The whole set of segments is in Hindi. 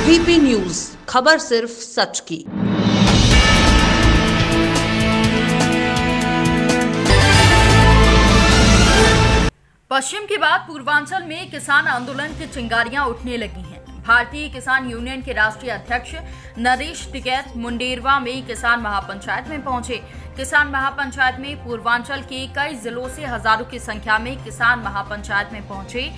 एबीपी न्यूज, खबर सिर्फ सच की। पश्चिम के बाद पूर्वांचल में किसान आंदोलन की चिंगारियां उठने लगी हैं। भारतीय किसान यूनियन के राष्ट्रीय अध्यक्ष नरेश टिकैत मुंडेरवा में किसान महापंचायत में पहुंचे। किसान महापंचायत में पूर्वांचल के कई जिलों से हजारों की संख्या में किसान महापंचायत में पहुंचे।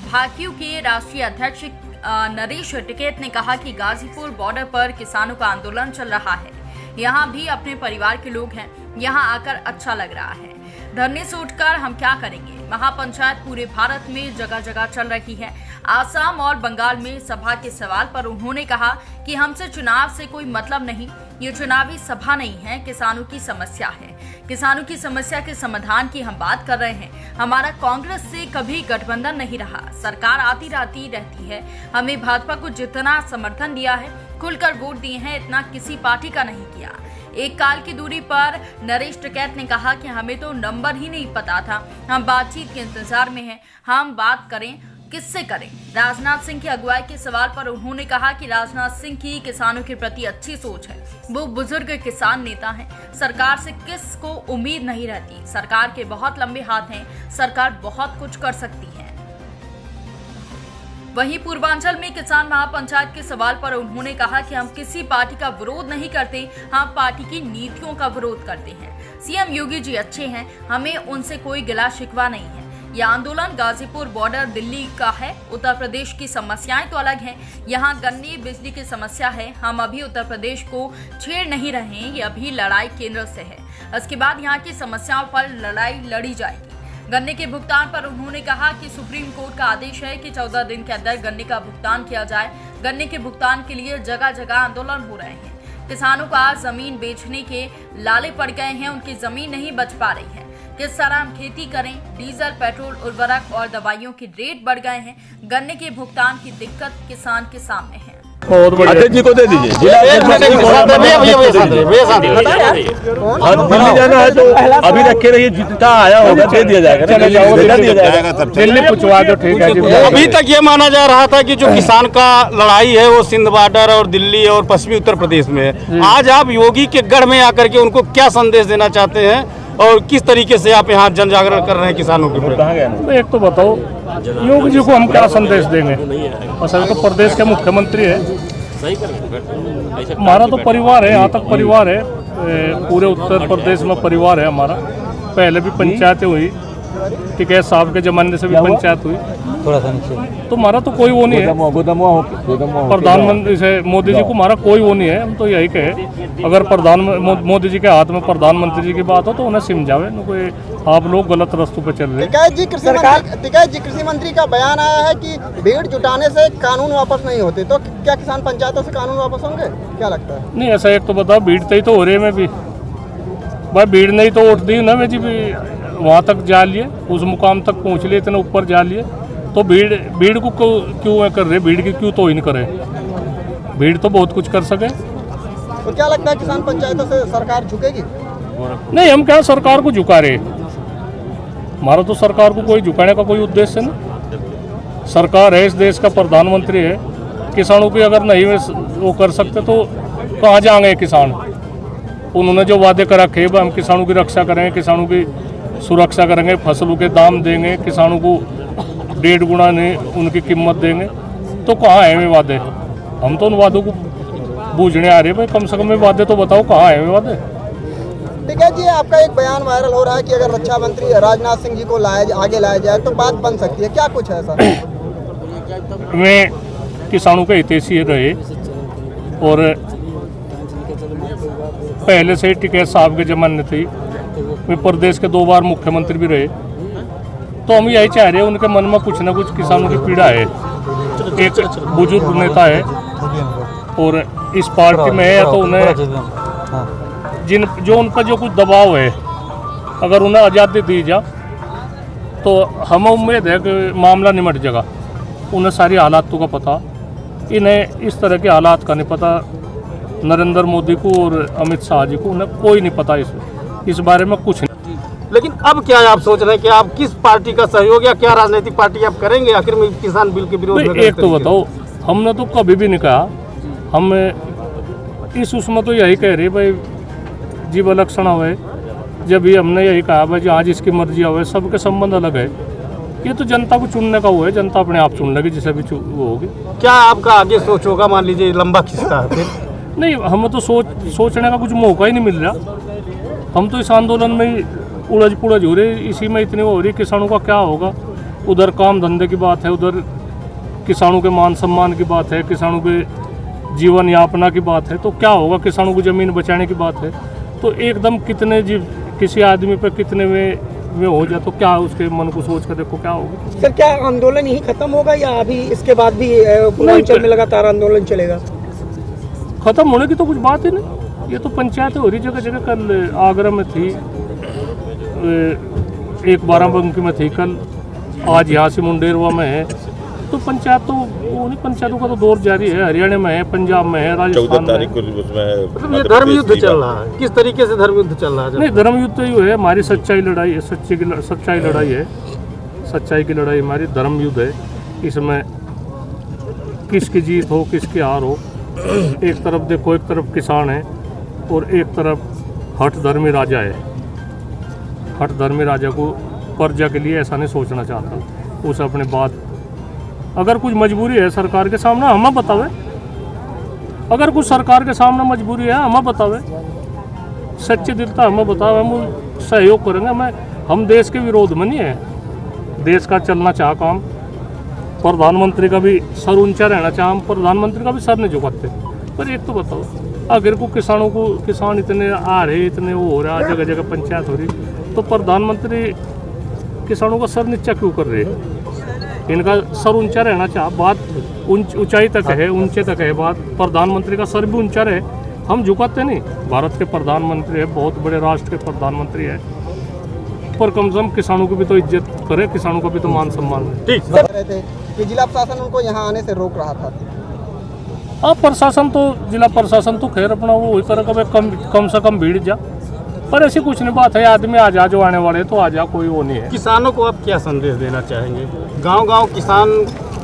भाकियू के राष्ट्रीय अध्यक्ष नरेश टिकैत ने कहा कि गाजीपुर बॉर्डर पर किसानों का आंदोलन चल रहा है। यहाँ भी अपने परिवार के लोग हैं, यहाँ आकर अच्छा लग रहा है। धरने से उठकर हम क्या करेंगे। महापंचायत पूरे भारत में जगह जगह चल रही है। आसाम और बंगाल में सभा के सवाल पर उन्होंने कहा कि हमसे चुनाव से कोई मतलब नहीं, ये चुनावी सभा नहीं है, किसानों की समस्या है। किसानों की समस्या के समाधान की हम बात कर रहे हैं। हमारा कांग्रेस से कभी गठबंधन नहीं रहा, सरकार आती जाती रहती है। हमें भाजपा को जितना समर्थन दिया है, खुलकर वोट दिए हैं, इतना किसी पार्टी का नहीं किया। एक काल की दूरी पर नरेश टिकैत ने कहा कि हमें तो नंबर ही नहीं पता था, हम बातचीत के इंतजार में हैं, हम बात करें किससे करें। राजनाथ सिंह की अगुवाई के सवाल पर उन्होंने कहा कि राजनाथ सिंह की किसानों के प्रति अच्छी सोच है, वो बुजुर्ग किसान नेता हैं। सरकार से किस को उम्मीद नहीं रहती, सरकार के बहुत लंबे हाथ हैं, सरकार बहुत कुछ कर सकती है। वहीं पूर्वांचल में किसान महापंचायत के सवाल पर उन्होंने कहा कि हम किसी पार्टी का विरोध नहीं करते, हम पार्टी की नीतियों का विरोध करते हैं। सीएम योगी जी अच्छे हैं, हमें उनसे कोई गिला शिकवा नहीं है। यह आंदोलन गाजीपुर बॉर्डर दिल्ली का है। उत्तर प्रदेश की समस्याएं तो अलग हैं। यहाँ गन्ने बिजली की समस्या है। हम अभी उत्तर प्रदेश को छेड़ नहीं रहे हैं, ये अभी लड़ाई केंद्र से है। इसके बाद यहाँ की समस्याओं पर लड़ाई लड़ी जाएगी। गन्ने के भुगतान पर उन्होंने कहा कि सुप्रीम कोर्ट का आदेश है कि 14 दिन के अंदर गन्ने का भुगतान किया जाए। गन्ने के भुगतान के लिए जगह जगह आंदोलन हो रहे हैं। किसानों का जमीन बेचने के लाले पड़ गए हैं, उनकी जमीन नहीं बच पा रही है। किस तरह हम खेती करें, डीजल, पेट्रोल, उर्वरक और दवाइयों के रेट बढ़ गए हैं। गन्ने के भुगतान की दिक्कत किसान के सामने है। अध्यक्ष जी को दे दीजिए। दिल्ली जाना है तो अभी रखे रहिए, जितना आया होगा दे दिया जाएगा। दिल्ली पूछवा दो, ठीक है। अभी तक ये माना जा रहा था कि जो किसान का लड़ाई है वो सिंध बॉर्डर और दिल्ली और पश्चिमी उत्तर प्रदेश में है। आज आप योगी के गढ़ में आकर के उनको क्या संदेश देना चाहते हैं और किस तरीके से आप यहाँ जन जागरण कर रहे हैं किसानों के प्रति? तो एक तो बताओ, योगी जी को हम क्या संदेश देंगे? असल तो प्रदेश के मुख्यमंत्री है, हमारा तो परिवार है, यहाँ तक परिवार है, पूरे उत्तर प्रदेश में परिवार है हमारा। पहले भी पंचायतें हुई, टिकैत साहब के जमाने से भी पंचायत हुई। तो हमारा तो कोई वो नहीं है, प्रधानमंत्री से मोदी जी को हमारा कोई वो नहीं है। हम तो यही कहे, अगर मोदी जी के हाथ में प्रधानमंत्री जी की बात हो तो उन्हें समझावे, कोई आप लोग गलत रास्तों पर चल रहे हैं। टिकैत जी कृषि मंत्री का बयान आया है कि भीड़ जुटाने से कानून वापस नहीं होते, तो क्या किसान पंचायतों से कानून वापस होंगे? क्या लगता है? नहीं, ऐसा एक तो बताओ, भीड़ तय तो हो रहे में भी भाई, भीड़ नहीं तो उठ दी ना मैं जी भी वहाँ तक जा लिए, उस मुकाम तक पहुँच लिए, इतने ऊपर जा लिए, तो भीड़ को क्यों कर रहे? भीड़ की क्यों तो इन करे? भीड़ तो बहुत कुछ कर सके। तो क्या लगता है किसान पंचायतों से सरकार झुकेगी? नहीं, हम क्या सरकार को झुका रहे? हमारा तो सरकार को कोई झुकाने का कोई उद्देश्य नहीं। सरकार है, इस देश का प्रधानमंत्री है। किसानों की अगर नहीं वो कर सकते तो कहाँ जाएंगे किसान? उन्होंने जो वादे कर रखे, हम किसानों की रक्षा करेंगे, किसानों की सुरक्षा करेंगे, फसलों के दाम देंगे, किसानों को 1.5 गुना नहीं उनकी कीमत देंगे, तो कहाँ है वे वादे? हम तो उन वादों को बूझने आ रहे हैं भाई, कम से कम वादे तो बताओ कहाँ है वे वादे? ठीक है जी, आपका एक बयान वायरल हो रहा है कि अगर रक्षा मंत्री राजनाथ सिंह जी को आगे लाया जाए तो बात बन सकती है, क्या कुछ है ऐसा? मैं किसानों के हितैषी रहे और पहले से टिकैत साहब के जमाने थी, वे प्रदेश के 2 बार मुख्यमंत्री भी रहे, तो हम यही चाह रहे हैं, उनके मन में कुछ ना कुछ किसानों की पीड़ा है। एक बुजुर्ग नेता है और इस पार्टी में है, तो उन्हें उन पर जो कुछ दबाव है, अगर उन्हें आज़ादी दी जा तो हम उम्मीद है कि मामला निमट जाएगा। उन्हें सारी हालातों का पता, इन्हें इस तरह के हालात का नहीं पता। नरेंद्र मोदी को और अमित शाह जी को उन्हें कोई नहीं पता इस बारे में कुछ नहीं। लेकिन अब क्या आप सोच रहे हैं कि आप किस पार्टी का सहयोग या क्या राजनीतिक पार्टी आप करेंगे आखिर में किसान बिल के विरोध में? एक तो बताओ, हमने तो कभी भी नहीं कहा हम इस उसमें तो यही कह रहे भाई जीव लक्षण हुए, जब भी हमने यही कहा भाई जी आज इसकी मर्जी हुए, सबके संबंध अलग है। ये तो जनता को चुनने का हुआ है, जनता अपने आप चुन लेगी जिसे भी वो होगी। क्या आपका आगे सोच होगा, मान लीजिए लंबा खिस्सा है फिर? नहीं, हमें तो सोचने का कुछ मौका ही नहीं मिल रहा। हम तो इस आंदोलन में ही उलझ पुलझ हो रहे, इसी में इतनी हो रही। किसानों का क्या होगा, उधर काम धंधे की बात है, उधर किसानों के मान सम्मान की बात है, किसानों के जीवन यापना की बात है। तो क्या होगा, किसानों को ज़मीन बचाने की बात है। तो एकदम कितने किसी आदमी पे कितने में हो जाए तो क्या उसके मन को सोच कर देखो क्या होगा। सर क्या आंदोलन यही खत्म होगा या अभी इसके बाद भी पूर्वांचल में लगातार आंदोलन चलेगा? खत्म होने की तो कुछ बात ही नहीं। ये तो पंचायतें हो रही जगह जगह। कल आगरा में थी, एक बाराबंकी में थी, कल आज यहाँ से मुंडेरवा में है। तो पंचायत तो वो नहीं, पंचायतों का तो दौर जारी है। हरियाणा में है, पंजाब में है, राजस्थान में है। मतलब ये धर्म युद्ध चल रहा है, किस तरीके से धर्म युद्ध चल रहा है? नहीं, धर्म युद्ध तो ये है, हमारी सच्चाई लड़ाई है, सच्चाई लड़ाई है, सच्चाई की लड़ाई हमारी धर्म युद्ध है। इसमें किसकी जीत हो किसकी हार हो, एक तरफ देखो, एक तरफ किसान है और एक तरफ हठ धर्मी राजा है। हठ धर्मी राजा को प्रजा के लिए ऐसा नहीं सोचना चाहता। उसे अपने बात, अगर कुछ मजबूरी है सरकार के सामने हमें बतावे, अगर कुछ सरकार के सामने मजबूरी है हमें बतावे, सच्चे दिल था हमें बतावे, हम सहयोग करेंगे। हम देश के विरोध में नहीं है, देश का चलना चाह काम, प्रधानमंत्री का भी सर ऊंचा रहना चाह, हम प्रधानमंत्री का भी सर नहीं झुकाते। पर एक तो बताओ, अगर को किसानों को, किसान इतने आ रहे, इतने वो हो रहा, जगह जगह पंचायत हो रही, तो प्रधानमंत्री किसानों का सर नीचा क्यों कर रहे हैं? इनका सर ऊंचा रहना चाह, बात ऊंचाई तक है, ऊंचे तक है बात। प्रधानमंत्री का सर भी ऊंचा रहे, हम झुकाते नहीं। भारत के प्रधानमंत्री है, बहुत बड़े राष्ट्र के प्रधानमंत्री है, पर कम से कम किसानों की भी तो इज्जत करे, किसानों का भी तो मान सम्मान है। ठीक थे कि जिला प्रशासन उनको यहाँ आने से रोक रहा था। अब प्रशासन तो, जिला प्रशासन तो खैर अपना वो इस तरह का कम से कम भीड़ जा, पर ऐसी कुछ नहीं बात है, आदमी आ जा, जो आने वाले तो आ जा, कोई वो नहीं है। किसानों को आप क्या संदेश देना चाहेंगे? गांव-गांव किसान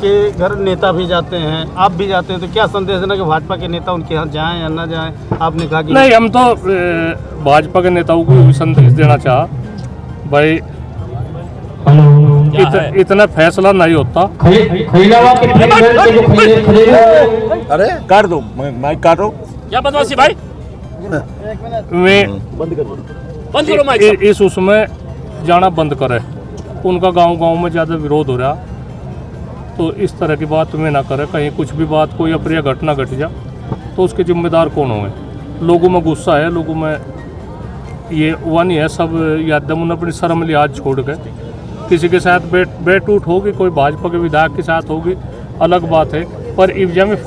के घर नेता भी जाते हैं, आप भी जाते हैं, तो क्या संदेश देना कि भाजपा के नेता उनके यहाँ जाएं या ना जाएं? आपने कहा कि नहीं, हम तो भाजपा के नेताओं को भी संदेश देना चाह भाई, इतना फैसला नहीं होता। अरे काट दो, माइक काटो। क्या बदमाशी भाई, बंद करो माइक। इस उसमें जाना बंद करे। उनका गांव-गांव में ज़्यादा विरोध हो रहा, तो इस तरह की बात में ना करे। कहीं कुछ भी बात, कोई अप्रिय घटना घट जा तो उसके जिम्मेदार कौन होंगे? लोगों में गुस्सा है, लोगों में ये हुआ नहीं है, सब यादम अपनी शर्म लिहाज छोड़ गए। किसी के साथ बैठ उठ होगी, कोई भाजपा के विधायक के साथ होगी, अलग बात है, पर इब्जा में